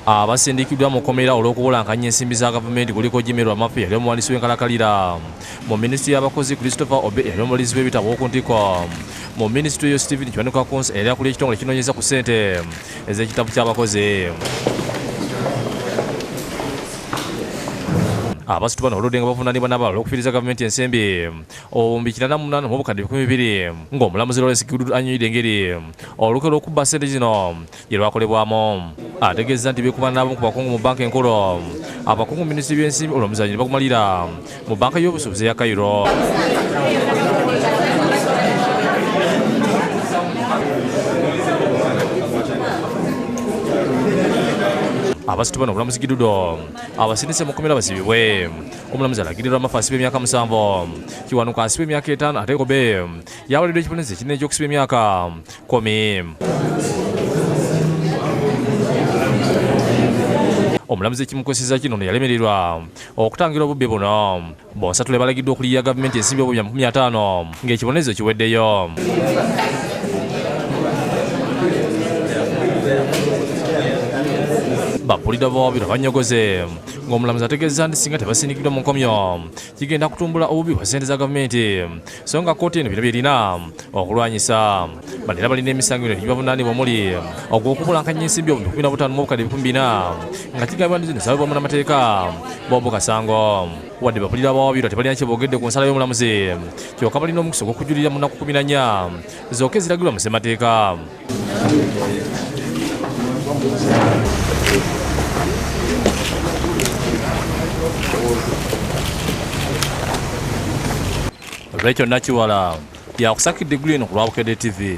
Basindikiddwa mu kkomera olw'okubulankanya ensimbi za gavumenti kuliko Jimmy Lwamafu yali omuwandiisi w'enkalakalira, mu minisitule y'abakozi Christopher Obe yali omulizi w'ebitabo w'oku ntiko, mu minisitule yo Stephen Kiwanuka Kunsi yali akulira ekitongole kinoonyeza ku ssente ez'ekitabo ky'abakozi. Abasitu bano oludde nga bavunaanibwa n'abalala okufiriza gavumenti ensimbi obuwumbi 88 mu bukadde 200 ng'omulamuzi Lawrence anyuidde engeri olukwe lw'okubba ssente zino ye lwakolebwamu. Ategeeza nti beekuba n'abamu ku bakungu mu banka enkulu abakungu mu minisitule by'ensimbi olw'omuzannyo ne bagumalira mu banka y'obusuubuzi eya Cairo. Abasitu bano omulamuzi Giddudo abasindise mu kkomera basibibwe. Omulamuzi alagirira Lwamafu asibwa emyaka 7, Kiwanuka asibwa emyaka 5 ate Obe yawaliddwa ekibonerezo ekinene eky'okusibwa emyaka 10. Omulamuzi ekimukozeseza kino ne yalemererwa okutangira obubbi buno. Bonsatule balagiddwa okuliya gavumenti ensimbi obubbi 50 ng'ekibonerezo kiweddeyo. Bapulira bawabirwa banyogoze ng'omulamuzi ategeeza nti singa tebasindikiddwa mu nkomyo kigenda kutumbula obubbi bwa ssente za gavumenti so nga kkooti eno bino byerina okulwanyisa. Bano era balina emisango eno gibavunaanibwa omuli ogw'okubulankanya ensimbi obubbi 15 mu bukadde 400 nga kigambibwa nti zino zaalibwamu n'amateeka Bobo Kasango. Wadde bapulira bawabirwa tebalina kye boogedde ku nsala y'omulamuzi kyokka balina omukisa ogw'okujulira mu nnaku 14 zokka eziragirwa mu ssemateeka. Rachel Nachiwala yakusakidde eggulu eno ku lwa Bukedde TV.